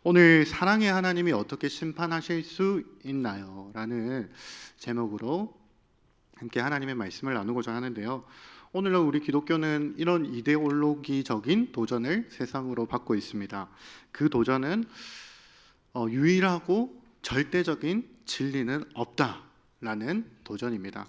오늘 사랑의 하나님이 어떻게 심판하실 수 있나요? 라는 제목으로 함께 하나님의 말씀을 나누고자 하는데요. 오늘날 우리 기독교는 이런 이데올로기적인 도전을 세상으로 받고 있습니다. 그 도전은 유일하고 절대적인 진리는 없다라는 도전입니다.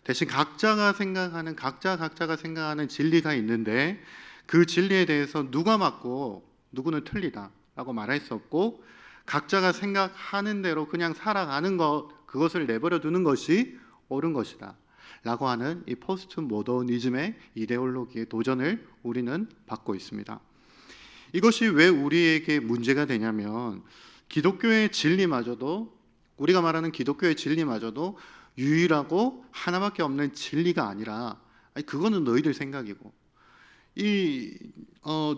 대신 각자가 생각하는 진리가 있는데 그 진리에 대해서 누가 맞고 누구는 틀리다 라고 말할 수 없고, 각자가 생각하는 대로 그냥 살아가는 것, 그것을 내버려 두는 것이 옳은 것이다 라고 하는 이 포스트 모더니즘의 이데올로기의 도전을 우리는 받고 있습니다. 이것이 왜 우리에게 문제가 되냐면, 기독교의 진리마저도, 우리가 말하는 기독교의 진리마저도 유일하고 하나밖에 없는 진리가 아니라, 그거는 너희들 생각이고,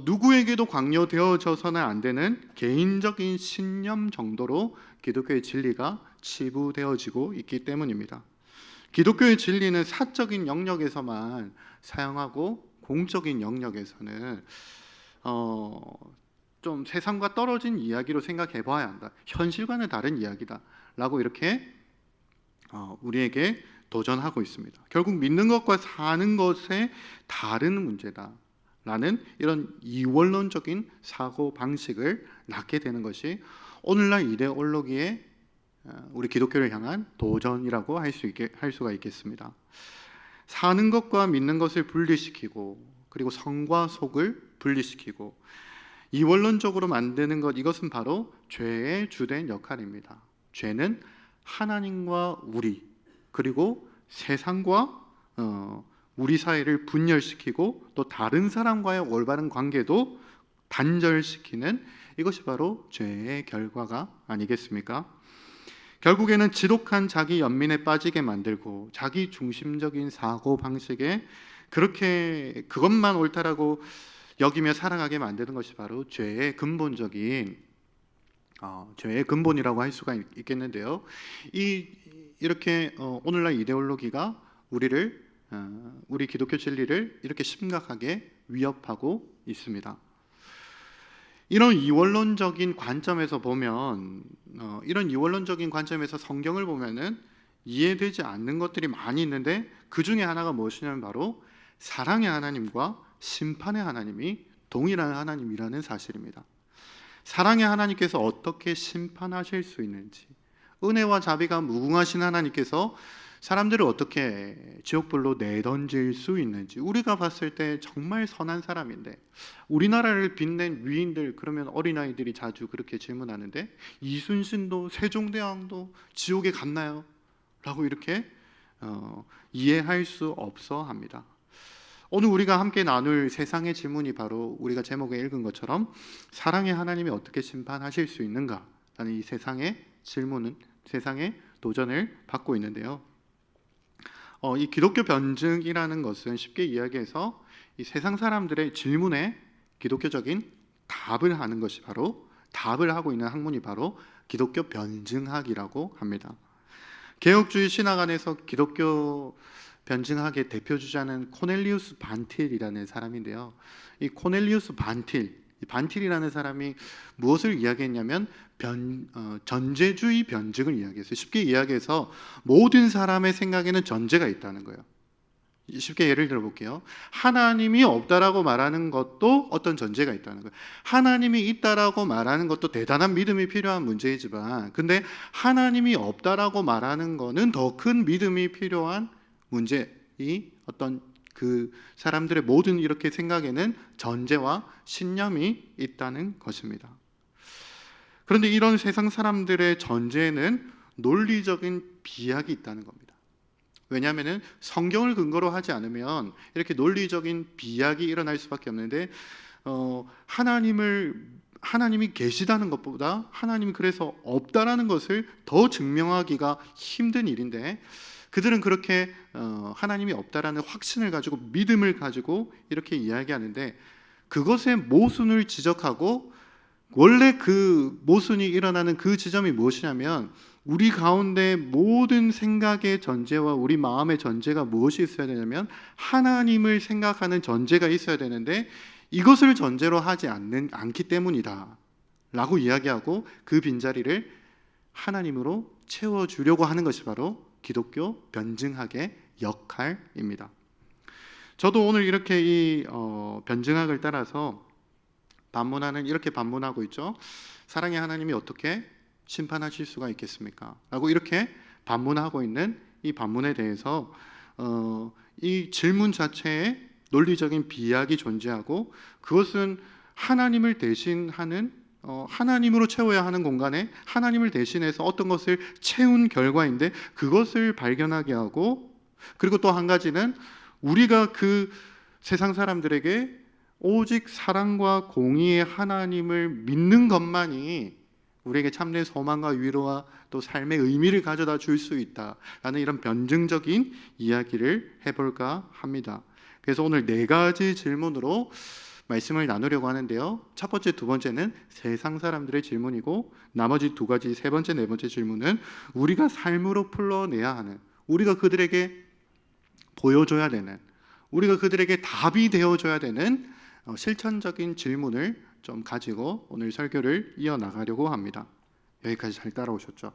누구에게도 강요되어져서는 안 되는 개인적인 신념 정도로 기독교의 진리가 치부되어지고 있기 때문입니다. 기독교의 진리는 사적인 영역에서만 사용하고, 공적인 영역에서는 좀 세상과 떨어진 이야기로 생각해 봐야 한다, 현실과는 다른 이야기다 라고 이렇게 우리에게 도전하고 있습니다. 결국 믿는 것과 사는 것의 다른 문제다 라는 이런 이원론적인 사고 방식을 낳게 되는 것이 오늘날 이데올로기의 우리 기독교를 향한 도전이라고 할 수가 있겠습니다. 사는 것과 믿는 것을 분리시키고, 그리고 성과 속을 분리시키고 이원론적으로 만드는 것, 이것은 바로 죄의 주된 역할입니다. 죄는 하나님과 우리, 그리고 세상과 우리 사이를 분열시키고, 또 다른 사람과의 올바른 관계도 단절시키는, 이것이 바로 죄의 결과가 아니겠습니까? 결국에는 지독한 자기 연민에 빠지게 만들고, 자기 중심적인 사고 방식에 그렇게 그것만 옳다라고 여기며 살아가게 만드는 것이 바로 죄의 근본이라고 할 수가 있겠는데요. 이렇게 오늘날 이데올로기가 우리 기독교 진리를 이렇게 심각하게 위협하고 있습니다. 이런 이원론적인 관점에서 보면, 이런 이원론적인 관점에서 성경을 보면은 이해되지 않는 것들이 많이 있는데, 그 중에 하나가 무엇이냐면 바로 사랑의 하나님과 심판의 하나님이 동일한 하나님이라는 사실입니다. 사랑의 하나님께서 어떻게 심판하실 수 있는지, 은혜와 자비가 무궁하신 하나님께서 사람들을 어떻게 지옥불로 내던질 수 있는지, 우리가 봤을 때 정말 선한 사람인데, 우리나라를 빛낸 위인들, 그러면 어린아이들이 자주 그렇게 질문하는데, 이순신도 세종대왕도 지옥에 갔나요? 라고 이렇게 이해할 수 없어 합니다. 오늘 우리가 함께 나눌 세상의 질문이 바로 우리가 제목에 읽은 것처럼 사랑의 하나님이 어떻게 심판하실 수 있는가 라는 이 세상의 질문은, 세상의 도전을 받고 있는데요. 이 기독교 변증이라는 것은 쉽게 이야기해서 이 세상 사람들의 질문에 기독교적인 답을 하는 것이 바로, 답을 하고 있는 학문이 바로 기독교 변증학이라고 합니다. 개혁주의 신학 안에서 기독교 변증학의 대표주자는 코넬리우스 반틸이라는 사람인데요. 이 코넬리우스 반틸이라는 사람이 무엇을 이야기했냐면 전제주의 변증을 이야기했어요. 쉽게 이야기해서 모든 사람의 생각에는 전제가 있다는 거예요. 쉽게 예를 들어 볼게요. 하나님이 없다라고 말하는 것도 어떤 전제가 있다는 거예요. 하나님이 있다라고 말하는 것도 대단한 믿음이 필요한 문제이지만, 근데 하나님이 없다라고 말하는 거는 더 큰 믿음이 필요한 문제이, 어떤 그 사람들의 모든 이렇게 생각에는 전제와 신념이 있다는 것입니다. 그런데 이런 세상 사람들의 전제에는 논리적인 비약이 있다는 겁니다. 왜냐하면 성경을 근거로 하지 않으면 이렇게 논리적인 비약이 일어날 수밖에 없는데, 하나님이 계시다는 것보다 하나님이 그래서 없다라는 것을 더 증명하기가 힘든 일인데, 그들은 그렇게 하나님이 없다라는 확신을 가지고, 믿음을 가지고 이렇게 이야기하는데, 그것의 모순을 지적하고, 원래 그 모순이 일어나는 그 지점이 무엇이냐면, 우리 가운데 모든 생각의 전제와 우리 마음의 전제가 무엇이 있어야 되냐면 하나님을 생각하는 전제가 있어야 되는데, 이것을 전제로 하지 않기 때문이다 라고 이야기하고 그 빈자리를 하나님으로 채워주려고 하는 것이 바로 기독교 변증학의 역할입니다. 저도 오늘 이렇게 이 변증학을 따라서 이렇게 반문하고 있죠. 사랑의 하나님이 어떻게 심판하실 수가 있겠습니까? 라고 이렇게 반문하고 있는 이 반문에 대해서 이 질문 자체에 논리적인 비약이 존재하고, 그것은 하나님을 대신하는 하나님으로 채워야 하는 공간에 하나님을 대신해서 어떤 것을 채운 결과인데, 그것을 발견하게 하고, 그리고 또 한 가지는 우리가 그 세상 사람들에게 오직 사랑과 공의의 하나님을 믿는 것만이 우리에게 참된 소망과 위로와 또 삶의 의미를 가져다 줄 수 있다라는 이런 변증적인 이야기를 해볼까 합니다. 그래서 오늘 4가지 질문으로 말씀을 나누려고 하는데요. 첫 번째, 두 번째는 세상 사람들의 질문이고, 나머지 2가지, 세 번째, 네 번째 질문은 우리가 삶으로 풀어내야 하는, 우리가 그들에게 보여줘야 되는, 우리가 그들에게 답이 되어줘야 되는 실천적인 질문을 좀 가지고 오늘 설교를 이어나가려고 합니다. 여기까지 잘 따라오셨죠?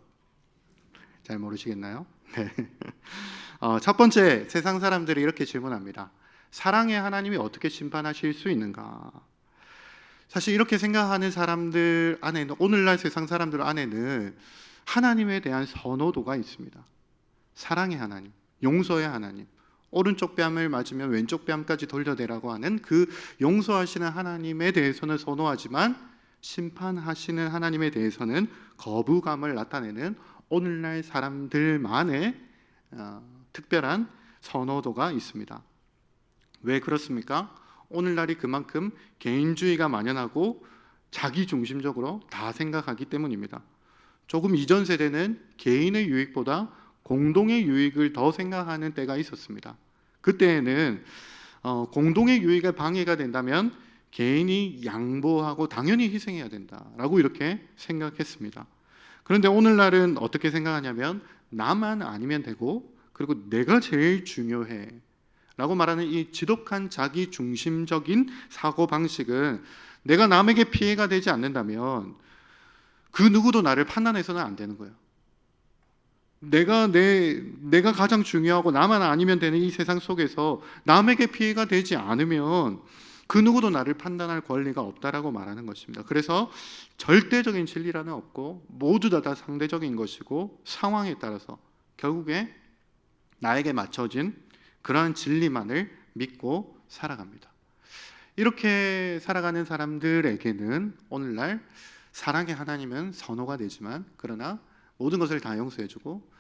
잘 모르시겠나요? 네. 첫 번째, 세상 사람들이 이렇게 질문합니다. 사랑의 하나님이 어떻게 심판하실 수 있는가? 사실 이렇게 생각하는 사람들 안에는, 오늘날 세상 사람들 안에는 하나님에 대한 선호도가 있습니다. 사랑의 하나님, 용서의 하나님, 오른쪽 뺨을 맞으면 왼쪽 뺨까지 돌려대라고 하는 그 용서하시는 하나님에 대해서는 선호하지만, 심판하시는 하나님에 대해서는 거부감을 나타내는 오늘날 사람들만의 특별한 선호도가 있습니다. 왜 그렇습니까? 오늘날이 그만큼 개인주의가 만연하고 자기중심적으로 다 생각하기 때문입니다. 조금 이전 세대는 개인의 유익보다 공동의 유익을 더 생각하는 때가 있었습니다. 그때에는 공동의 유익에 방해가 된다면 개인이 양보하고 당연히 희생해야 된다라고 이렇게 생각했습니다. 그런데 오늘날은 어떻게 생각하냐면, 나만 아니면 되고, 그리고 내가 제일 중요해 라고 말하는 이 지독한 자기중심적인 사고방식은, 내가 남에게 피해가 되지 않는다면 그 누구도 나를 판단해서는 안 되는 거예요. 내가 가장 중요하고 나만 아니면 되는 이 세상 속에서 남에게 피해가 되지 않으면 그 누구도 나를 판단할 권리가 없다라고 말하는 것입니다. 그래서 절대적인 진리라는 없고, 모두 다 상대적인 것이고, 상황에 따라서 결국에 나에게 맞춰진 그러한 진리만을 믿고 살아갑니다. 이렇게 살아가는 사람들에게는 오늘날 사랑의 하나님은 선호가 되지만, 그러나 모든 것을 다 용서해주고,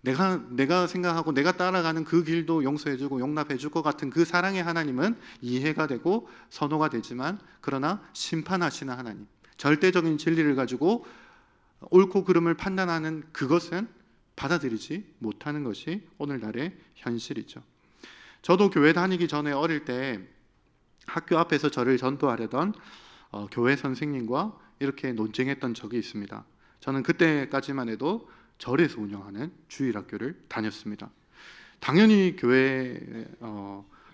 내가 생각하고 내가 따라가는 그 길도 용서해주고 용납해줄 것 같은 그 사랑의 하나님은 이해가 되고 선호가 되지만, 그러나 심판하시는 하나님, 절대적인 진리를 가지고 옳고 그름을 판단하는 그것은 받아들이지 못하는 것이 오늘날의 현실이죠. 저도 교회 다니기 전에 어릴 때 학교 앞에서 저를 전도하려던 교회 선생님과 이렇게 논쟁했던 적이 있습니다. 저는 그때까지만 해도 절에서 운영하는 주일학교를 다녔습니다. 당연히 교회에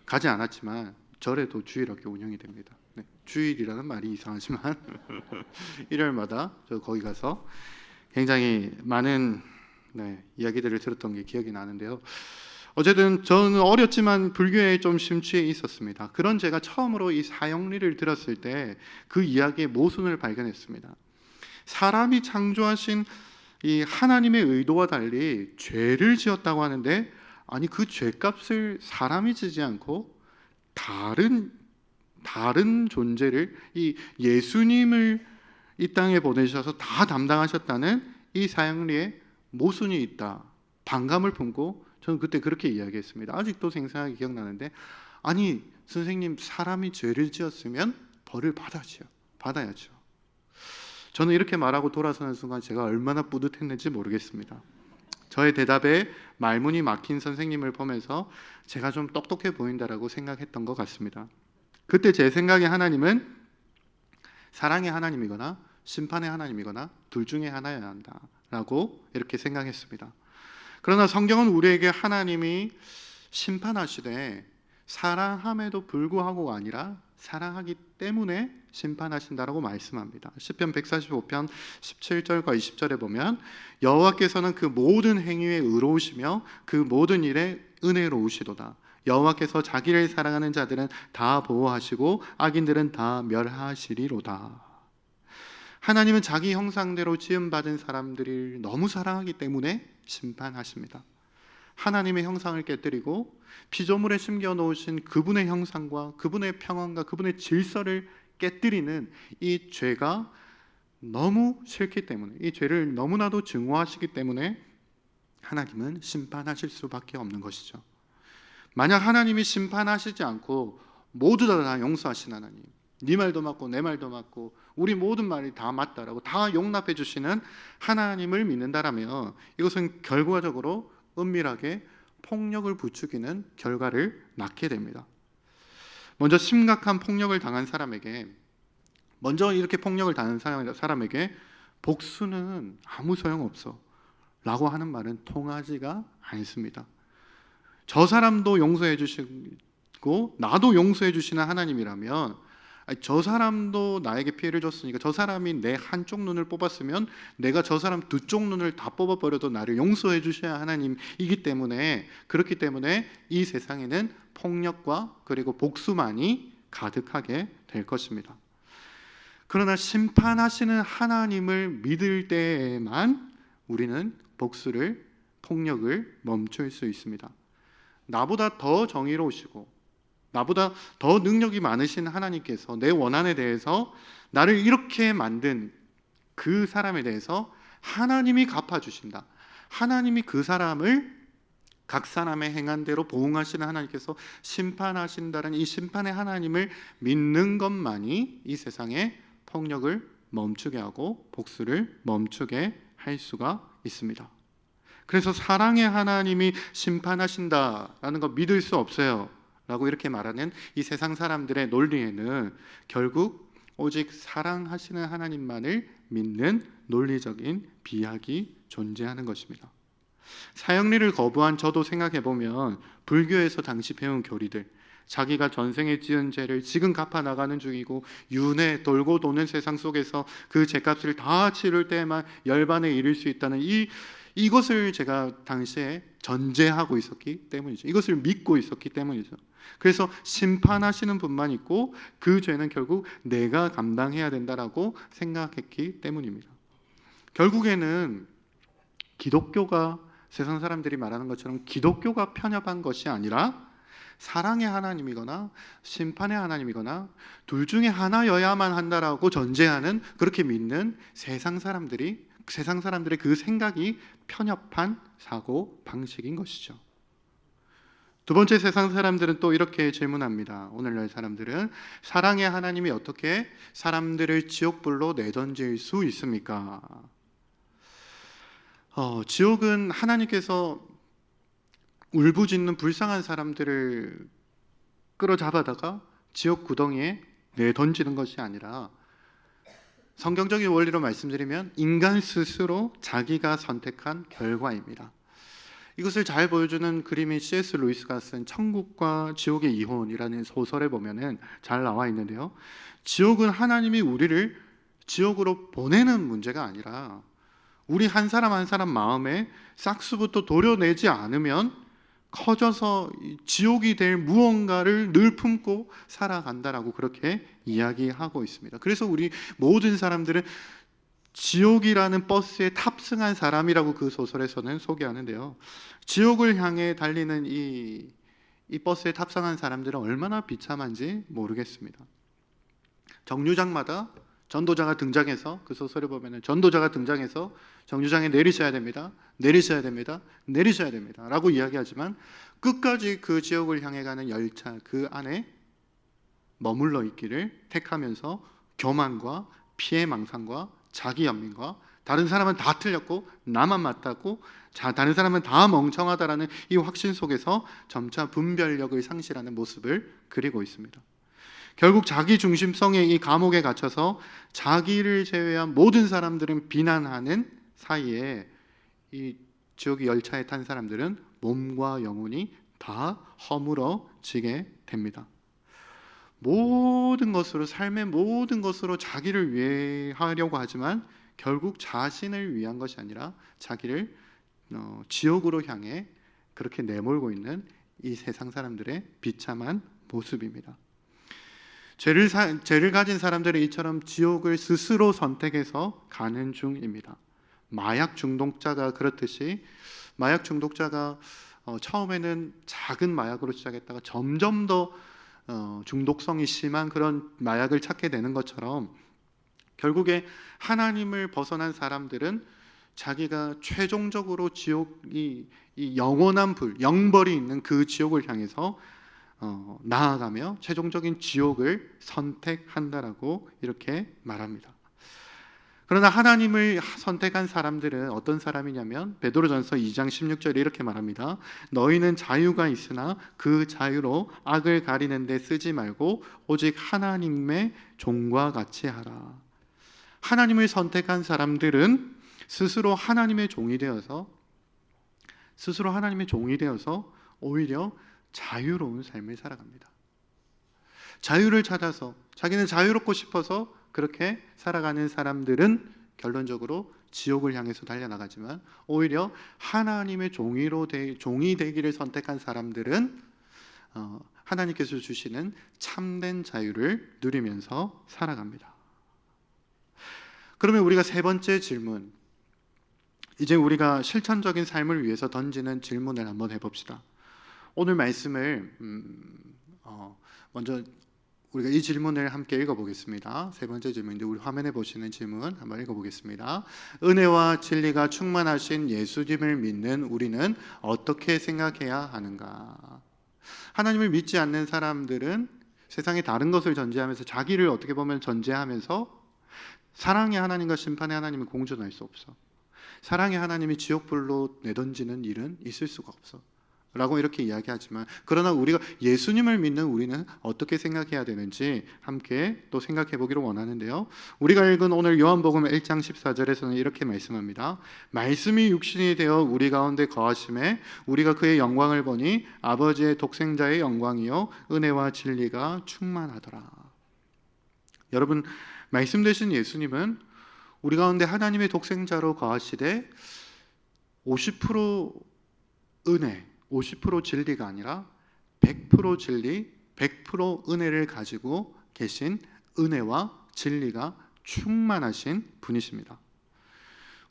가지 않았지만 절에도 주일학교 운영이 됩니다. 네, 주일이라는 말이 이상하지만 일요일마다 저 거기 가서 굉장히 많은 이야기들을 들었던 게 기억이 나는데요. 어쨌든 저는 어렸지만 불교에 좀 심취해 있었습니다. 그런 제가 처음으로 이 사형리를 들었을 때 그 이야기의 모순을 발견했습니다. 사람이 창조하신 이 하나님의 의도와 달리 죄를 지었다고 하는데, 아니 그 죄값을 사람이 지지 않고 다른 존재를, 이 예수님을 이 땅에 보내셔서 다 담당하셨다는 이 사형리에 모순이 있다, 반감을 품고 저는 그때 그렇게 이야기했습니다. 아직도 생생하게 기억나는데, 아니 선생님, 사람이 죄를 지었으면 벌을 받아야죠. 저는 이렇게 말하고 돌아서는 순간 제가 얼마나 뿌듯했는지 모르겠습니다. 저의 대답에 말문이 막힌 선생님을 보면서 제가 좀 똑똑해 보인다라고 생각했던 것 같습니다. 그때 제 생각에 하나님은 사랑의 하나님이거나 심판의 하나님이거나 둘 중에 하나여야 한다라고 이렇게 생각했습니다. 그러나 성경은 우리에게 하나님이 심판하시되 사랑함에도 불구하고가 아니라 사랑하기 때문에 심판하신다라고 말씀합니다. 시편 145편 17절과 20절에 보면 여호와께서는 그 모든 행위에 의로우시며 그 모든 일에 은혜로우시도다. 여호와께서 자기를 사랑하는 자들은 다 보호하시고 악인들은 다 멸하시리로다. 하나님은 자기 형상대로 지음받은 사람들을 너무 사랑하기 때문에 심판하십니다. 하나님의 형상을 깨뜨리고 피조물에 심겨놓으신 그분의 형상과 그분의 평안과 그분의 질서를 깨뜨리는 이 죄가 너무 싫기 때문에, 이 죄를 너무나도 증오하시기 때문에 하나님은 심판하실 수밖에 없는 것이죠. 만약 하나님이 심판하시지 않고 모두 다 용서하신 하나님, 네 말도 맞고 내 말도 맞고 우리 모든 말이 다 맞다라고 다 용납해 주시는 하나님을 믿는다라면 이것은 결과적으로 은밀하게 폭력을 부추기는 결과를 낳게 됩니다. 먼저 심각한 폭력을 당한 사람에게, 먼저 이렇게 폭력을 당한 사람에게 복수는 아무 소용없어 라고 하는 말은 통하지가 않습니다. 저 사람도 용서해 주시고 나도 용서해 주시는 하나님이라면, 저 사람도 나에게 피해를 줬으니까 저 사람이 내 한쪽 눈을 뽑았으면 내가 저 사람 두 쪽 눈을 다 뽑아버려도 나를 용서해 주셔야 하나님이기 때문에, 그렇기 때문에 이 세상에는 폭력과 그리고 복수만이 가득하게 될 것입니다. 그러나 심판하시는 하나님을 믿을 때에만 우리는 복수를, 폭력을 멈출 수 있습니다. 나보다 더 정의로우시고 나보다 더 능력이 많으신 하나님께서 내 원한에 대해서 나를 이렇게 만든 그 사람에 대해서 하나님이 갚아주신다. 하나님이 그 사람을 각 사람의 행한 대로 보응하시는 하나님께서 심판하신다는 이 심판의 하나님을 믿는 것만이 이 세상의 폭력을 멈추게 하고 복수를 멈추게 할 수가 있습니다. 그래서 사랑의 하나님이 심판하신다라는 거 믿을 수 없어요 라고 이렇게 말하는 이 세상 사람들의 논리에는 결국 오직 사랑하시는 하나님만을 믿는 논리적인 비약이 존재하는 것입니다. 사형리를 거부한 저도 생각해보면 불교에서 당시 배운 교리들, 자기가 전생에 지은 죄를 지금 갚아 나가는 중이고 윤회 돌고 도는 세상 속에서 그 죄값을 다 치를 때에만 열반에 이를 수 있다는 이것을 제가 당시에 전제하고 있었기 때문이죠. 이것을 믿고 있었기 때문이죠. 그래서 심판하시는 분만 있고 그 죄는 결국 내가 감당해야 된다라고 생각했기 때문입니다. 결국에는 기독교가, 세상 사람들이 말하는 것처럼 기독교가 편협한 것이 아니라 사랑의 하나님이거나 심판의 하나님이거나 둘 중에 하나여야만 한다라고 전제하는, 그렇게 믿는 세상 사람들의 그 생각이 편협한 사고 방식인 것이죠. 두 번째, 세상 사람들은 또 이렇게 질문합니다. 오늘날 사람들은 사랑의 하나님이 어떻게 사람들을 지옥불로 내던질 수 있습니까? 지옥은 하나님께서 울부짖는 불쌍한 사람들을 끌어잡아다가 지옥 구덩이에 내던지는 것이 아니라, 성경적인 원리로 말씀드리면 인간 스스로 자기가 선택한 결과입니다. 이것을 잘 보여주는 그림이 C.S. 루이스가 쓴 천국과 지옥의 이혼이라는 소설에 보면은 잘 나와 있는데요. 지옥은 하나님이 우리를 지옥으로 보내는 문제가 아니라 우리 한 사람 한 사람 마음에 싹수부터 도려내지 않으면 커져서 지옥이 될 무언가를 늘 품고 살아간다라고 그렇게 이야기하고 있습니다. 그래서 우리 모든 사람들은 지옥이라는 버스에 탑승한 사람이라고 그 소설에서는 소개하는데요. 지옥을 향해 달리는 이 버스에 탑승한 사람들은 얼마나 비참한지 모르겠습니다. 정류장마다 전도자가 등장해서, 그 소설에 보면은 전도자가 등장해서 정류장에 내리셔야 됩니다. 내리셔야 됩니다. 내리셔야 됩니다. 라고 이야기하지만 끝까지 그 지옥을 향해 가는 열차 그 안에 머물러 있기를 택하면서 교만과 피해망상과 자기 연민과 다른 사람은 다 틀렸고 나만 맞다고, 다른 사람은 다 멍청하다라는 이 확신 속에서 점차 분별력을 상실하는 모습을 그리고 있습니다. 결국 자기 중심성의 이 감옥에 갇혀서 자기를 제외한 모든 사람들은 비난하는 사이에 이 지옥의 열차에 탄 사람들은 몸과 영혼이 다 허물어지게 됩니다. 모든 것으로, 삶의 모든 것으로 자기를 위해 하려고 하지만 결국 자신을 위한 것이 아니라 자기를 지옥으로 향해 그렇게 내몰고 있는 이 세상 사람들의 비참한 모습입니다. 죄를 가진 사람들은 이처럼 지옥을 스스로 선택해서 가는 중입니다. 마약 중독자가 그렇듯이, 마약 중독자가 처음에는 작은 마약으로 시작했다가 점점 더 중독성이 심한 그런 마약을 찾게 되는 것처럼, 결국에 하나님을 벗어난 사람들은 자기가 최종적으로 지옥이, 이 영원한 불, 영벌이 있는 그 지옥을 향해서 나아가며 최종적인 지옥을 선택한다라고 이렇게 말합니다. 그러나 하나님을 선택한 사람들은 어떤 사람이냐면, 베드로전서 2장 16절에 이렇게 말합니다. 너희는 자유가 있으나 그 자유로 악을 가리는 데 쓰지 말고 오직 하나님의 종과 같이 하라. 하나님을 선택한 사람들은 스스로 하나님의 종이 되어서 오히려 자유로운 삶을 살아갑니다. 자유를 찾아서, 자기는 자유롭고 싶어서 그렇게 살아가는 사람들은 결론적으로 지옥을 향해서 달려나가지만, 오히려 하나님의 종이 되기를 선택한 사람들은 하나님께서 주시는 참된 자유를 누리면서 살아갑니다. 그러면 우리가 세 번째 질문, 이제 우리가 실천적인 삶을 위해서 던지는 질문을 한번 해봅시다. 오늘 말씀을 먼저 우리가 이 질문을 함께 읽어보겠습니다. 세 번째 질문인데, 우리 화면에 보시는 질문 한번 읽어보겠습니다. 은혜와 진리가 충만하신 예수님을 믿는 우리는 어떻게 생각해야 하는가? 하나님을 믿지 않는 사람들은 세상에 다른 것을 전제하면서, 자기를 어떻게 보면 전제하면서, 사랑의 하나님과 심판의 하나님을 공존할 수 없어, 사랑의 하나님이 지옥불로 내던지는 일은 있을 수가 없어 라고 이렇게 이야기하지만, 그러나 우리가 예수님을 믿는 우리는 어떻게 생각해야 되는지 함께 또 생각해 보기를 원하는데요. 우리가 읽은 오늘 요한복음 1장 14절에서는 이렇게 말씀합니다. 말씀이 육신이 되어 우리 가운데 거하심에 우리가 그의 영광을 보니 아버지의 독생자의 영광이요 은혜와 진리가 충만하더라. 여러분, 말씀 되신 예수님은 우리 가운데 하나님의 독생자로 거하시되 50% 은혜, 50% 진리가 아니라 100% 진리, 100% 은혜를 가지고 계신, 은혜와 진리가 충만하신 분이십니다.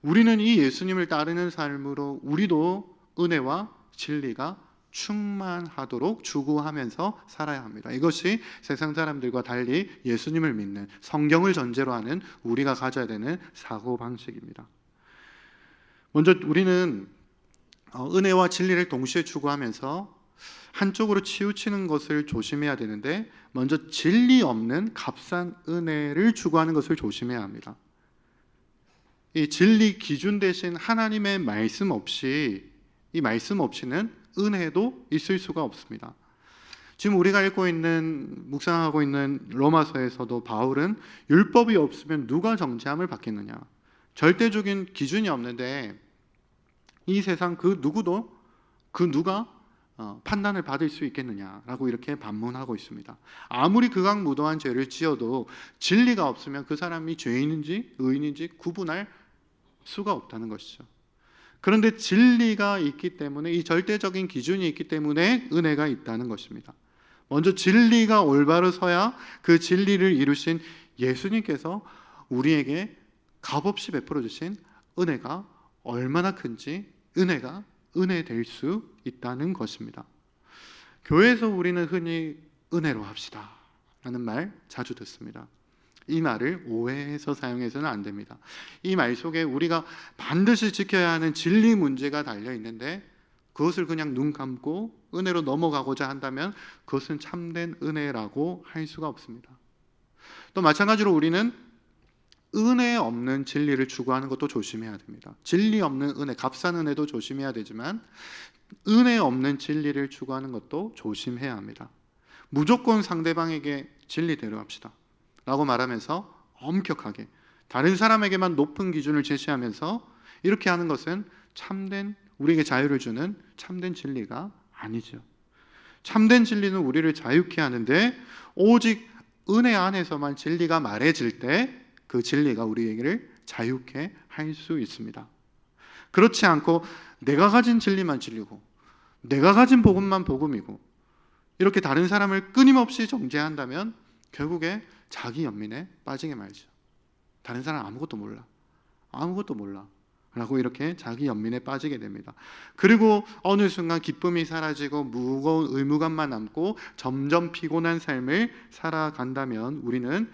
우리는 이 예수님을 따르는 삶으로 우리도 은혜와 진리가 충만하도록 추구하면서 살아야 합니다. 이것이 세상 사람들과 달리 예수님을 믿는, 성경을 전제로 하는 우리가 가져야 되는 사고방식입니다. 먼저 우리는 은혜와 진리를 동시에 추구하면서 한쪽으로 치우치는 것을 조심해야 되는데, 먼저 진리 없는 값싼 은혜를 추구하는 것을 조심해야 합니다. 이 진리 기준 대신 하나님의 말씀 없이, 이 말씀 없이는 은혜도 있을 수가 없습니다. 지금 우리가 읽고 있는, 묵상하고 있는 로마서에서도 바울은 율법이 없으면 누가 정죄함을 받겠느냐, 절대적인 기준이 없는데 이 세상 그 누가 판단을 받을 수 있겠느냐라고 이렇게 반문하고 있습니다. 아무리 극악무도한 죄를 지어도 진리가 없으면 그 사람이 죄인인지 의인인지 구분할 수가 없다는 것이죠. 그런데 진리가 있기 때문에, 이 절대적인 기준이 있기 때문에 은혜가 있다는 것입니다. 먼저 진리가 올바로 서야 그 진리를 이루신 예수님께서 우리에게 값없이 베풀어 주신 은혜가 얼마나 큰지, 은혜가 은혜될 수 있다는 것입니다. 교회에서 우리는 흔히 은혜로 합시다 라는 말 자주 듣습니다. 이 말을 오해해서 사용해서는 안 됩니다. 이 말 속에 우리가 반드시 지켜야 하는 진리 문제가 달려 있는데, 그것을 그냥 눈 감고 은혜로 넘어가고자 한다면 그것은 참된 은혜라고 할 수가 없습니다. 또 마찬가지로 우리는 은혜 없는 진리를 추구하는 것도 조심해야 됩니다. 진리 없는 은혜, 값싼 은혜도 조심해야 되지만 은혜 없는 진리를 추구하는 것도 조심해야 합니다. 무조건 상대방에게 진리대로 합시다 라고 말하면서 엄격하게 다른 사람에게만 높은 기준을 제시하면서 이렇게 하는 것은 우리에게 자유를 주는 참된 진리가 아니죠. 참된 진리는 우리를 자유케 하는데 오직 은혜 안에서만 진리가 말해질 때 그 진리가 우리에게를 자유케 할 수 있습니다. 그렇지 않고 내가 가진 진리만 진리고 내가 가진 복음만 복음이고 이렇게 다른 사람을 끊임없이 정죄한다면 결국에 자기 연민에 빠지게 말죠. 다른 사람 아무것도 몰라 라고 이렇게 자기 연민에 빠지게 됩니다. 그리고 어느 순간 기쁨이 사라지고 무거운 의무감만 남고 점점 피곤한 삶을 살아간다면 우리는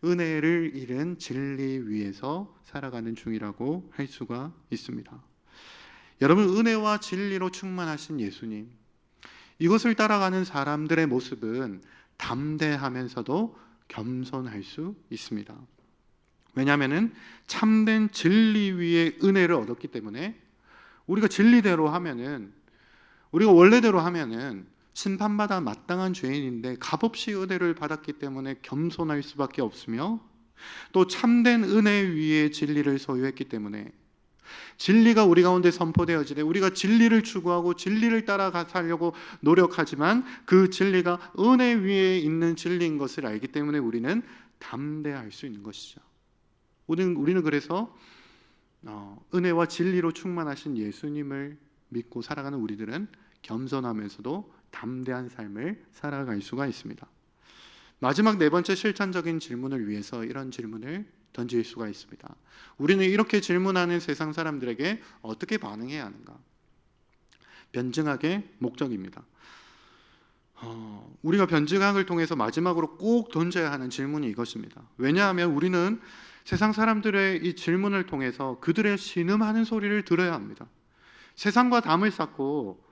은혜를 잃은 진리 위에서 살아가는 중이라고 할 수가 있습니다. 여러분, 은혜와 진리로 충만하신 예수님, 이것을 따라가는 사람들의 모습은 담대하면서도 겸손할 수 있습니다. 왜냐하면 참된 진리 위에 은혜를 얻었기 때문에 우리가 진리대로 하면은, 우리가 원래대로 하면은 심판받아 마땅한 죄인인데 값없이 은혜를 받았기 때문에 겸손할 수밖에 없으며, 또 참된 은혜 위에 진리를 소유했기 때문에 진리가 우리 가운데 선포되어지되 우리가 진리를 추구하고 진리를 따라가 살려고 노력하지만 그 진리가 은혜 위에 있는 진리인 것을 알기 때문에 우리는 담대할 수 있는 것이죠. 우리는 그래서 은혜와 진리로 충만하신 예수님을 믿고 살아가는 우리들은 겸손하면서도 담대한 삶을 살아갈 수가 있습니다. 마지막 네 번째 실천적인 질문을 위해서 이런 질문을 던질 수가 있습니다. 우리는 이렇게 질문하는 세상 사람들에게 어떻게 반응해야 하는가? 변증학의 목적입니다. 우리가 변증학을 통해서 마지막으로 꼭 던져야 하는 질문이 이것입니다. 왜냐하면 우리는 세상 사람들의 이 질문을 통해서 그들의 신음하는 소리를 들어야 합니다. 세상과 담을 쌓고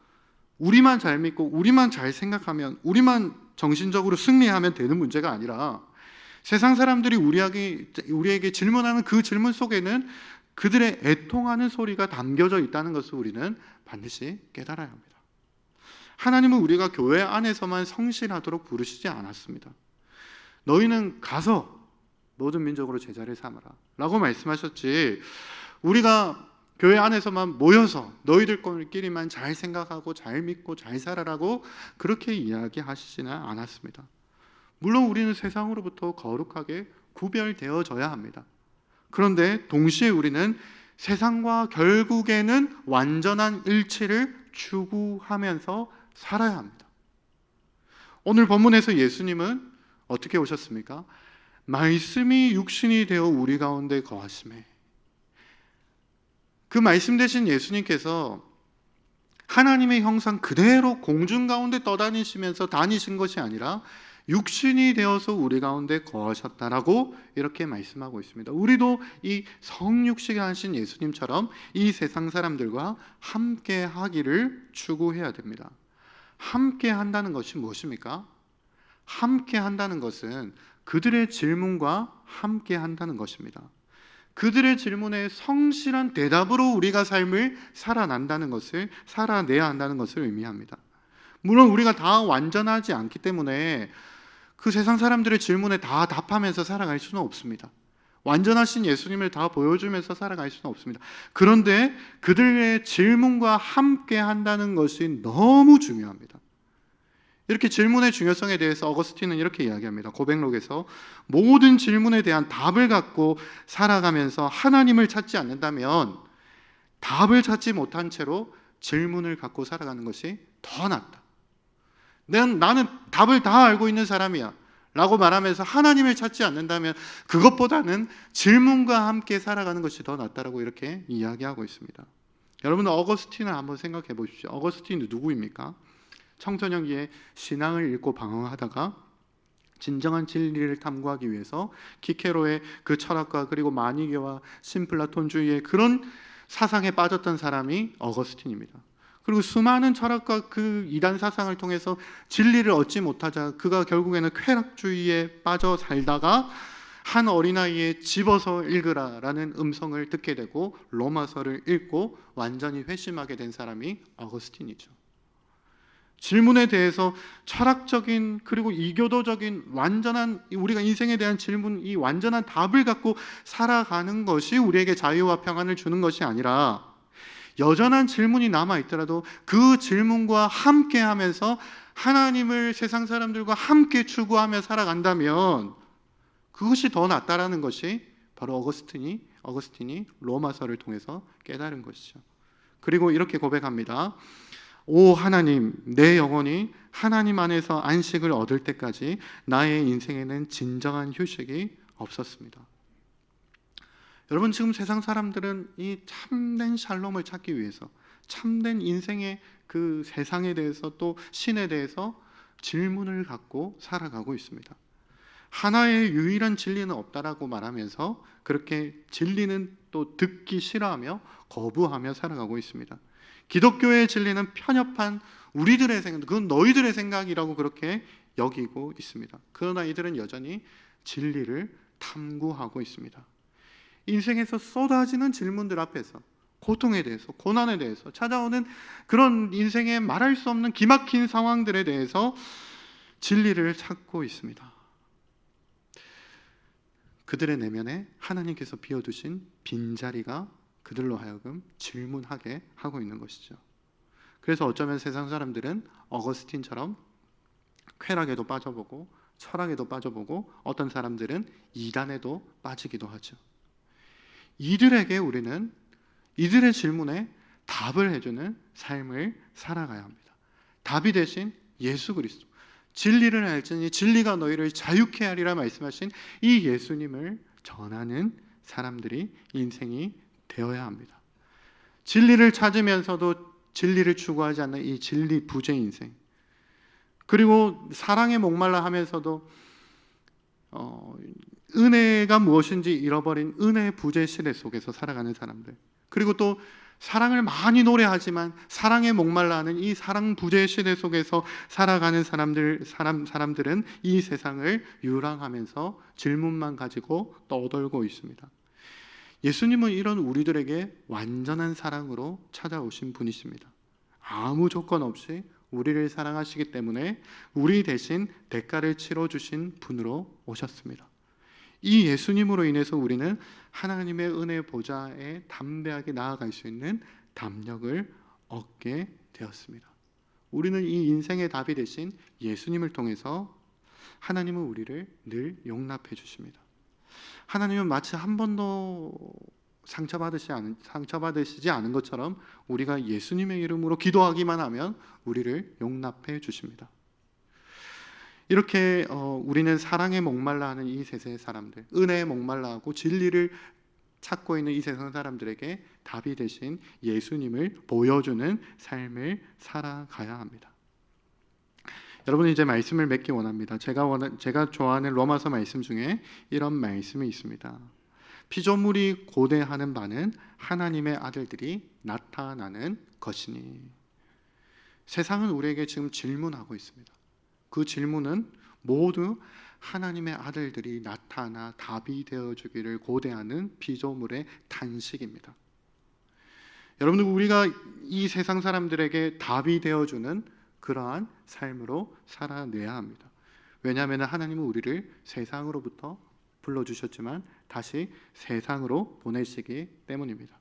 우리만 잘 믿고 우리만 잘 생각하면, 우리만 정신적으로 승리하면 되는 문제가 아니라 세상 사람들이 우리에게 질문하는 그 질문 속에는 그들의 애통하는 소리가 담겨져 있다는 것을 우리는 반드시 깨달아야 합니다. 하나님은 우리가 교회 안에서만 성실하도록 부르시지 않았습니다. 너희는 가서 모든 민족으로 제자를 삼아라 라고 말씀하셨지, 우리가 교회 안에서만 모여서 너희들끼리만 잘 생각하고 잘 믿고 잘 살아라고 그렇게 이야기하시지는 않았습니다. 물론 우리는 세상으로부터 거룩하게 구별되어져야 합니다. 그런데 동시에 우리는 세상과 결국에는 완전한 일치를 추구하면서 살아야 합니다. 오늘 본문에서 예수님은 어떻게 오셨습니까? 말씀이 육신이 되어 우리 가운데 거하심에, 그 말씀 되신 예수님께서 하나님의 형상 그대로 공중 가운데 떠다니시면서 다니신 것이 아니라 육신이 되어서 우리 가운데 거하셨다라고 이렇게 말씀하고 있습니다. 우리도 이 성육신이 하신 예수님처럼 이 세상 사람들과 함께 하기를 추구해야 됩니다. 함께 한다는 것이 무엇입니까? 함께 한다는 것은 그들의 질문과 함께 한다는 것입니다. 그들의 질문에 성실한 대답으로 우리가 삶을 살아내야 한다는 것을 의미합니다. 물론 우리가 다 완전하지 않기 때문에 그 세상 사람들의 질문에 다 답하면서 살아갈 수는 없습니다. 완전하신 예수님을 다 보여주면서 살아갈 수는 없습니다. 그런데 그들의 질문과 함께 한다는 것이 너무 중요합니다. 이렇게 질문의 중요성에 대해서 어거스틴은 이렇게 이야기합니다. 고백록에서 모든 질문에 대한 답을 갖고 살아가면서 하나님을 찾지 않는다면 답을 찾지 못한 채로 질문을 갖고 살아가는 것이 더 낫다. 나는 답을 다 알고 있는 사람이야 라고 말하면서 하나님을 찾지 않는다면 그것보다는 질문과 함께 살아가는 것이 더 낫다라고 이렇게 이야기하고 있습니다. 여러분, 어거스틴을 한번 생각해 보십시오. 어거스틴은 누구입니까? 청소년기에 신앙을 잃고 방황하다가 진정한 진리를 탐구하기 위해서 키케로의 그 철학과 그리고 마니게와 신플라톤주의의 그런 사상에 빠졌던 사람이 어거스틴입니다. 그리고 수많은 철학과 그 이단 사상을 통해서 진리를 얻지 못하자 그가 결국에는 쾌락주의에 빠져 살다가 한 어린아이의 집어서 읽으라라는 음성을 듣게 되고 로마서를 읽고 완전히 회심하게 된 사람이 어거스틴이죠. 질문에 대해서 철학적인 그리고 이교도적인 완전한 우리가 인생에 대한 질문, 이 완전한 답을 갖고 살아가는 것이 우리에게 자유와 평안을 주는 것이 아니라 여전한 질문이 남아 있더라도 그 질문과 함께 하면서 하나님을 세상 사람들과 함께 추구하며 살아간다면 그것이 더 낫다라는 것이 바로 어거스틴이 로마서를 통해서 깨달은 것이죠. 그리고 이렇게 고백합니다. 오 하나님, 내 영혼이 하나님 안에서 안식을 얻을 때까지 나의 인생에는 진정한 휴식이 없었습니다. 여러분, 지금 세상 사람들은 이 참된 샬롬을 찾기 위해서, 참된 인생의 그 세상에 대해서 또 신에 대해서 질문을 갖고 살아가고 있습니다. 하나의 유일한 진리는 없다라고 말하면서 그렇게 진리는 또 듣기 싫어하며 거부하며 살아가고 있습니다. 기독교의 진리는 편협한 우리들의 생각, 그건 너희들의 생각이라고 그렇게 여기고 있습니다. 그러나 이들은 여전히 진리를 탐구하고 있습니다. 인생에서 쏟아지는 질문들 앞에서 고통에 대해서, 고난에 대해서, 찾아오는 그런 인생에 말할 수 없는 기막힌 상황들에 대해서 진리를 찾고 있습니다. 그들의 내면에 하나님께서 비워두신 빈자리가 그들로 하여금 질문하게 하고 있는 것이죠. 그래서 어쩌면 세상 사람들은 어거스틴처럼 쾌락에도 빠져보고 철학에도 빠져보고 어떤 사람들은 이단에도 빠지기도 하죠. 이들에게 우리는 이들의 질문에 답을 해주는 삶을 살아가야 합니다. 답이 되신 예수 그리스도, 진리를 알지니 진리가 너희를 자유케 하리라 말씀하신 이 예수님을 전하는 사람들이 인생이 되어야 합니다. 진리를 찾으면서도 진리를 추구하지 않는 이 진리 부재 인생, 그리고 사랑에 목말라 하면서도 은혜가 무엇인지 잃어버린 은혜 부재 시대 속에서 살아가는 사람들, 그리고 또 사랑을 많이 노래하지만 사랑에 목말라 하는 이 사랑 부재 시대 속에서 살아가는 사람들은 이 세상을 유랑하면서 질문만 가지고 떠돌고 있습니다. 예수님은 이런 우리들에게 완전한 사랑으로 찾아오신 분이십니다. 아무 조건 없이 우리를 사랑하시기 때문에 우리 대신 대가를 치러주신 분으로 오셨습니다. 이 예수님으로 인해서 우리는 하나님의 은혜 보좌에 담대하게 나아갈 수 있는 담력을 얻게 되었습니다. 우리는 이 인생의 답이 되신 예수님을 통해서 하나님은 우리를 늘 용납해 주십니다. 하나님은 마치 한 번도 상처받으시지 않은 것처럼 우리가 예수님의 이름으로 기도하기만 하면 우리를 용납해 주십니다. 이렇게 우리는 사랑에 목말라 하는 이 세상의 사람들, 은혜에 목말라 하고 진리를 찾고 있는 이 세상 사람들에게 답이 되신 예수님을 보여주는 삶을 살아가야 합니다. 여러분, 이제 말씀을 맺기 원합니다. 제가 좋아하는 로마서 말씀 중에 이런 말씀이 있습니다. 피조물이 고대하는 바는 하나님의 아들들이 나타나는 것이니. 세상은 우리에게 지금 질문하고 있습니다. 그 질문은 모두 하나님의 아들들이 나타나 답이 되어주기를 고대하는 피조물의 탄식입니다. 여러분들, 우리가 이 세상 사람들에게 답이 되어주는 그러한 삶으로 살아내야 합니다. 왜냐하면 하나님은 우리를 세상으로부터 불러주셨지만 다시 세상으로 보내시기 때문입니다.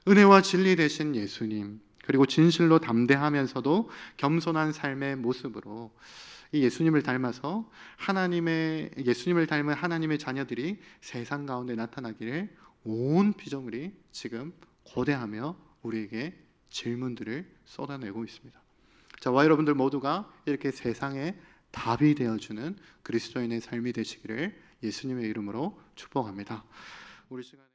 은혜와 진리 되신 예수님, 그리고 진실로 담대하면서도 겸손한 삶의 모습으로 이 예수님을 닮아서 예수님을 닮은 하나님의 자녀들이 세상 가운데 나타나기를 온 피조물이 지금 고대하며 우리에게 질문들을 쏟아내고 있습니다. 저와 여러분들 모두가 이렇게 세상에 답이 되어주는 그리스도인의 삶이 되시기를 예수님의 이름으로 축복합니다. 우리 시간에